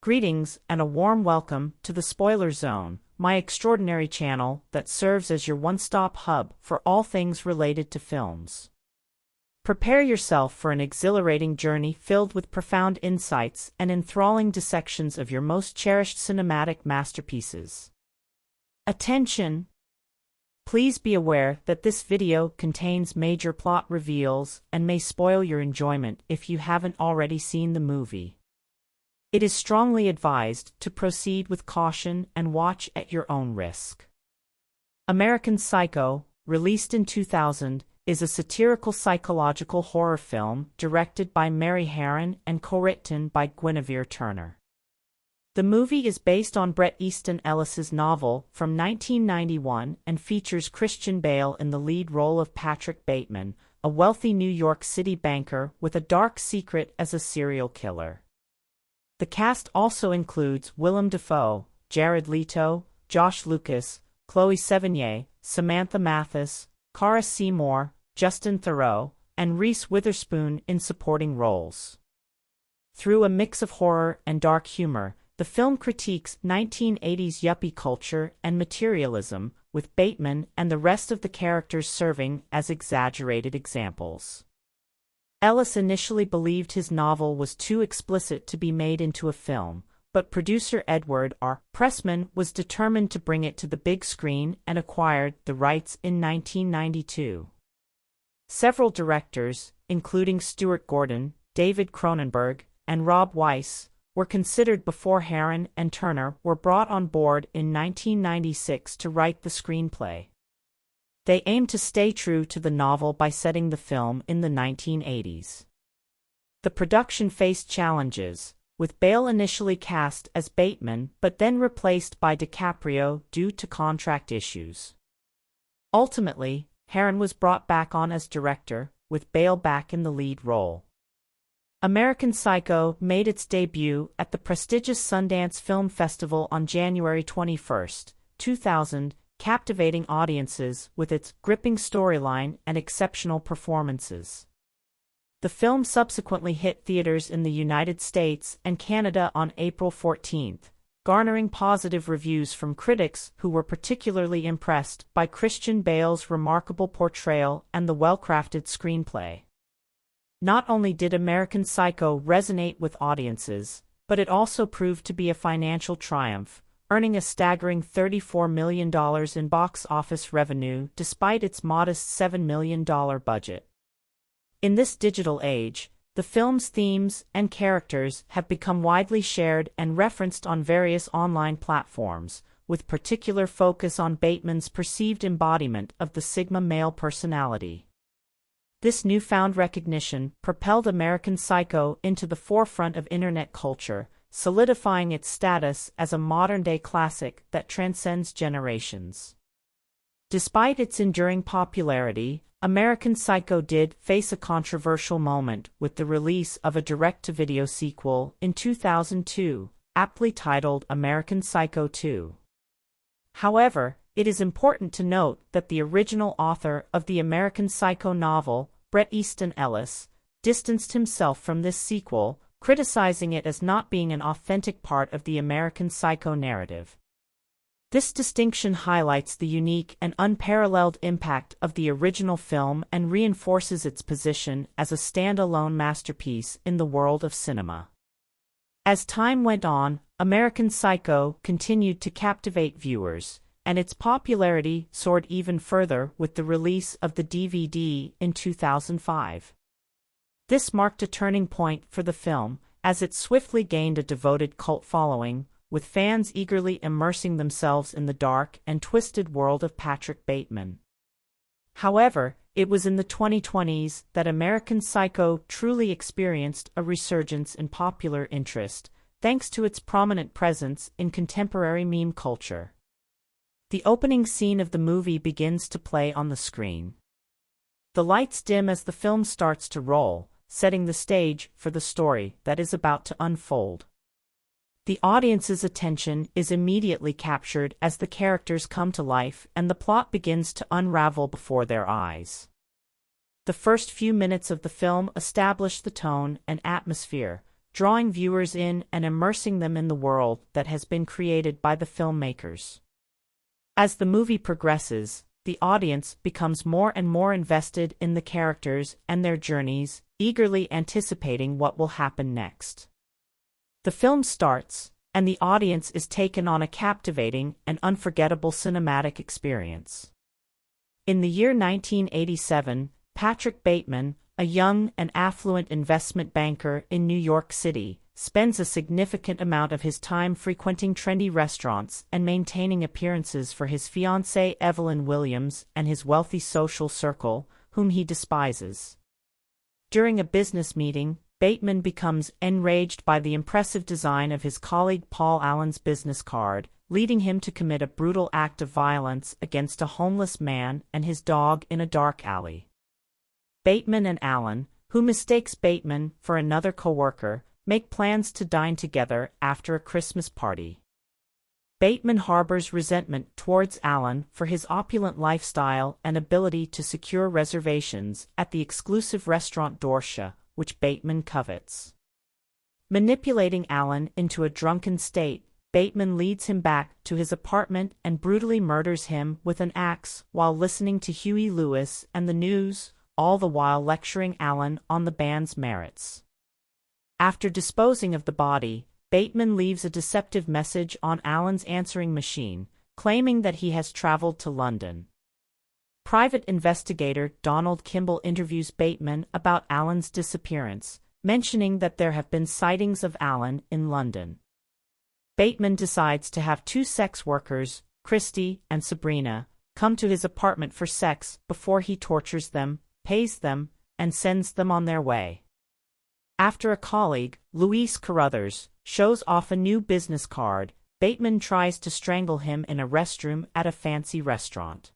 Greetings and a warm welcome to the Spoiler Zone, my extraordinary channel that serves as your one-stop hub for all things related to films. Prepare yourself for an exhilarating journey filled with profound insights and enthralling dissections of your most cherished cinematic masterpieces. Attention! Please be aware that this video contains major plot reveals and may spoil your enjoyment if you haven't already seen the movie. It is strongly advised to proceed with caution and watch at your own risk. American Psycho, released in 2000, is a satirical psychological horror film directed by Mary Harron and co-written by Guinevere Turner. The movie is based on Bret Easton Ellis's novel from 1991 and features Christian Bale in the lead role of Patrick Bateman, a wealthy New York City banker with a dark secret as a serial killer. The cast also includes Willem Dafoe, Jared Leto, Josh Lucas, Chloë Sevigny, Samantha Mathis, Cara Seymour, Justin Theroux, and Reese Witherspoon in supporting roles. Through a mix of horror and dark humor, the film critiques 1980s yuppie culture and materialism, with Bateman and the rest of the characters serving as exaggerated examples. Ellis initially believed his novel was too explicit to be made into a film, but producer Edward R. Pressman was determined to bring it to the big screen and acquired the rights in 1992. Several directors, including Stuart Gordon, David Cronenberg, and Rob Weiss, were considered before Harron and Turner were brought on board in 1996 to write the screenplay. They aimed to stay true to the novel by setting the film in the 1980s. The production faced challenges, with Bale initially cast as Bateman but then replaced by DiCaprio due to contract issues. Ultimately, Harron was brought back on as director, with Bale back in the lead role. American Psycho made its debut at the prestigious Sundance Film Festival on January 21, 2000, captivating audiences with its gripping storyline and exceptional performances. The film subsequently hit theaters in the United States and Canada on April 14, garnering positive reviews from critics who were particularly impressed by Christian Bale's remarkable portrayal and the well-crafted screenplay. Not only did American Psycho resonate with audiences, but it also proved to be a financial triumph, earning a staggering $34 million in box office revenue despite its modest $7 million budget. In this digital age, the film's themes and characters have become widely shared and referenced on various online platforms, with particular focus on Bateman's perceived embodiment of the Sigma male personality. This newfound recognition propelled American Psycho into the forefront of internet culture, solidifying its status as a modern-day classic that transcends generations. Despite its enduring popularity, American Psycho did face a controversial moment with the release of a direct-to-video sequel in 2002, aptly titled American Psycho 2. However, it is important to note that the original author of the American Psycho novel, Bret Easton Ellis, distanced himself from this sequel, criticizing it as not being an authentic part of the American Psycho narrative. This distinction highlights the unique and unparalleled impact of the original film and reinforces its position as a standalone masterpiece in the world of cinema. As time went on, American Psycho continued to captivate viewers, and its popularity soared even further with the release of the DVD in 2005. This marked a turning point for the film, as it swiftly gained a devoted cult following, with fans eagerly immersing themselves in the dark and twisted world of Patrick Bateman. However, it was in the 2020s that American Psycho truly experienced a resurgence in popular interest, thanks to its prominent presence in contemporary meme culture. The opening scene of the movie begins to play on the screen. The lights dim as the film starts to roll, setting the stage for the story that is about to unfold. The audience's attention is immediately captured as the characters come to life and the plot begins to unravel before their eyes. The first few minutes of the film establish the tone and atmosphere, drawing viewers in and immersing them in the world that has been created by the filmmakers. As the movie progresses, the audience becomes more and more invested in the characters and their journeys, eagerly anticipating what will happen next. The film starts, and the audience is taken on a captivating and unforgettable cinematic experience. In the year 1987, Patrick Bateman, a young and affluent investment banker in New York City, spends a significant amount of his time frequenting trendy restaurants and maintaining appearances for his fiancée Evelyn Williams and his wealthy social circle, whom he despises. During a business meeting, Bateman becomes enraged by the impressive design of his colleague Paul Allen's business card, leading him to commit a brutal act of violence against a homeless man and his dog in a dark alley. Bateman and Allen, who mistakes Bateman for another coworker, make plans to dine together after a Christmas party. Bateman harbors resentment towards Allen for his opulent lifestyle and ability to secure reservations at the exclusive restaurant Dorsha, which Bateman covets. Manipulating Allen into a drunken state, Bateman leads him back to his apartment and brutally murders him with an axe while listening to Huey Lewis and the news, all the while lecturing Allen on the band's merits. After disposing of the body, Bateman leaves a deceptive message on Allen's answering machine, claiming that he has traveled to London. Private investigator Donald Kimball interviews Bateman about Allen's disappearance, mentioning that there have been sightings of Allen in London. Bateman decides to have two sex workers, Christy and Sabrina, come to his apartment for sex before he tortures them, pays them, and sends them on their way. After a colleague, Louise Carruthers, shows off a new business card, Bateman tries to strangle him in a restroom at a fancy restaurant.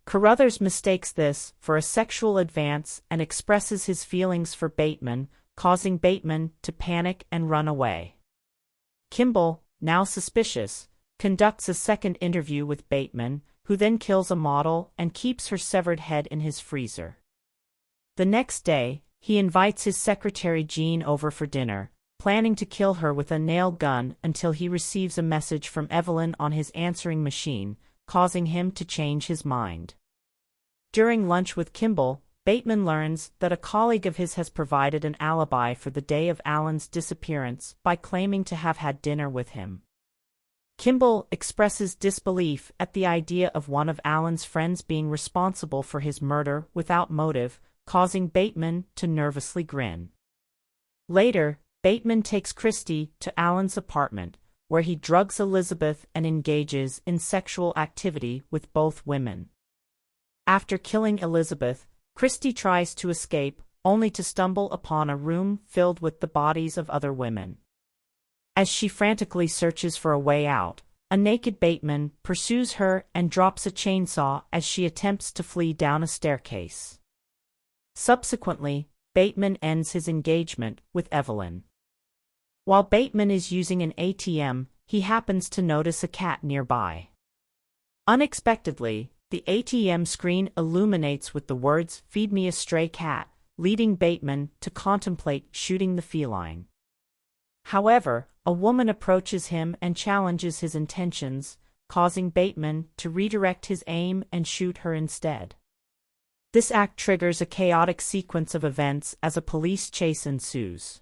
Carruthers mistakes this for a sexual advance and expresses his feelings for Bateman, causing Bateman to panic and run away. Kimball, now suspicious, conducts a second interview with Bateman, who then kills a model and keeps her severed head in his freezer. The next day, he invites his secretary Jean over for dinner, planning to kill her with a nail gun until he receives a message from Evelyn on his answering machine, causing him to change his mind. During lunch with Kimball, Bateman learns that a colleague of his has provided an alibi for the day of Allen's disappearance by claiming to have had dinner with him. Kimball expresses disbelief at the idea of one of Allen's friends being responsible for his murder without motive, causing Bateman to nervously grin. Later, Bateman takes Christy to Allen's apartment, where he drugs Elizabeth and engages in sexual activity with both women. After killing Elizabeth, Christy tries to escape, only to stumble upon a room filled with the bodies of other women. As she frantically searches for a way out, a naked Bateman pursues her and drops a chainsaw as she attempts to flee down a staircase. Subsequently, Bateman ends his engagement with Evelyn. While Bateman is using an ATM, he happens to notice a cat nearby. Unexpectedly, the ATM screen illuminates with the words "Feed me a stray cat," leading Bateman to contemplate shooting the feline. However, a woman approaches him and challenges his intentions, causing Bateman to redirect his aim and shoot her instead. This act triggers a chaotic sequence of events as a police chase ensues.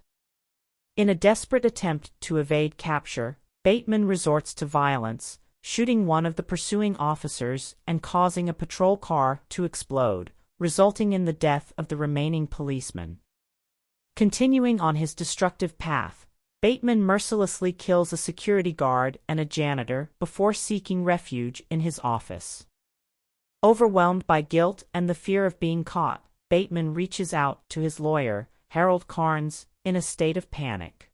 In a desperate attempt to evade capture, Bateman resorts to violence, shooting one of the pursuing officers and causing a patrol car to explode, resulting in the death of the remaining policeman. Continuing on his destructive path, Bateman mercilessly kills a security guard and a janitor before seeking refuge in his office. Overwhelmed by guilt and the fear of being caught, Bateman reaches out to his lawyer, Harold Carnes, in a state of panic.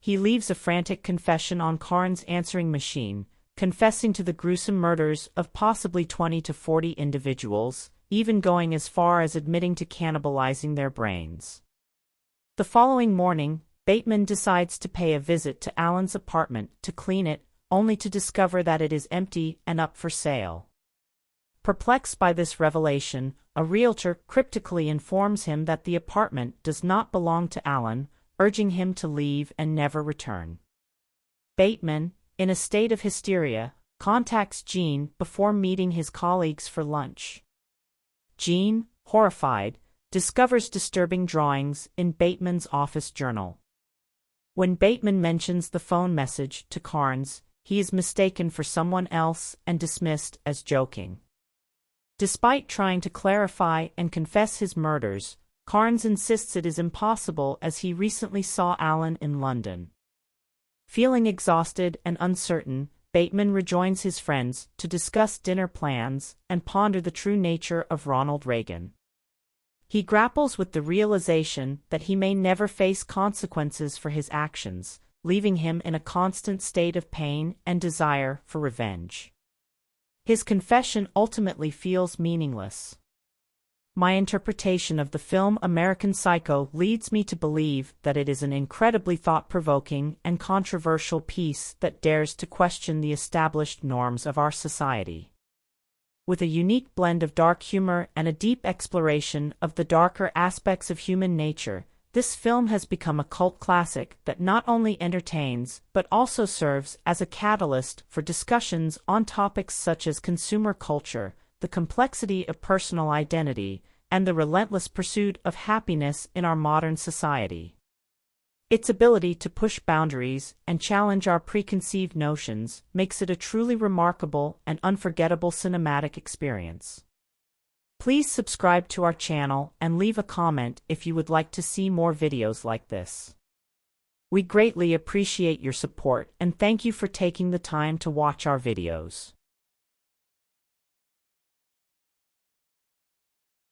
He leaves a frantic confession on Carnes' answering machine, confessing to the gruesome murders of possibly 20 to 40 individuals, even going as far as admitting to cannibalizing their brains. The following morning, Bateman decides to pay a visit to Allen's apartment to clean it, only to discover that it is empty and up for sale. Perplexed by this revelation, a realtor cryptically informs him that the apartment does not belong to Allen, urging him to leave and never return. Bateman, in a state of hysteria, contacts Jean before meeting his colleagues for lunch. Jean, horrified, discovers disturbing drawings in Bateman's office journal. When Bateman mentions the phone message to Carnes, he is mistaken for someone else and dismissed as joking. Despite trying to clarify and confess his murders, Carnes insists it is impossible as he recently saw Alan in London. Feeling exhausted and uncertain, Bateman rejoins his friends to discuss dinner plans and ponder the true nature of Ronald Reagan. He grapples with the realization that he may never face consequences for his actions, leaving him in a constant state of pain and desire for revenge. His confession ultimately feels meaningless. My interpretation of the film American Psycho leads me to believe that it is an incredibly thought-provoking and controversial piece that dares to question the established norms of our society. With a unique blend of dark humor and a deep exploration of the darker aspects of human nature, this film has become a cult classic that not only entertains but also serves as a catalyst for discussions on topics such as consumer culture, the complexity of personal identity, and the relentless pursuit of happiness in our modern society. Its ability to push boundaries and challenge our preconceived notions makes it a truly remarkable and unforgettable cinematic experience. Please subscribe to our channel and leave a comment if you would like to see more videos like this. We greatly appreciate your support and thank you for taking the time to watch our videos.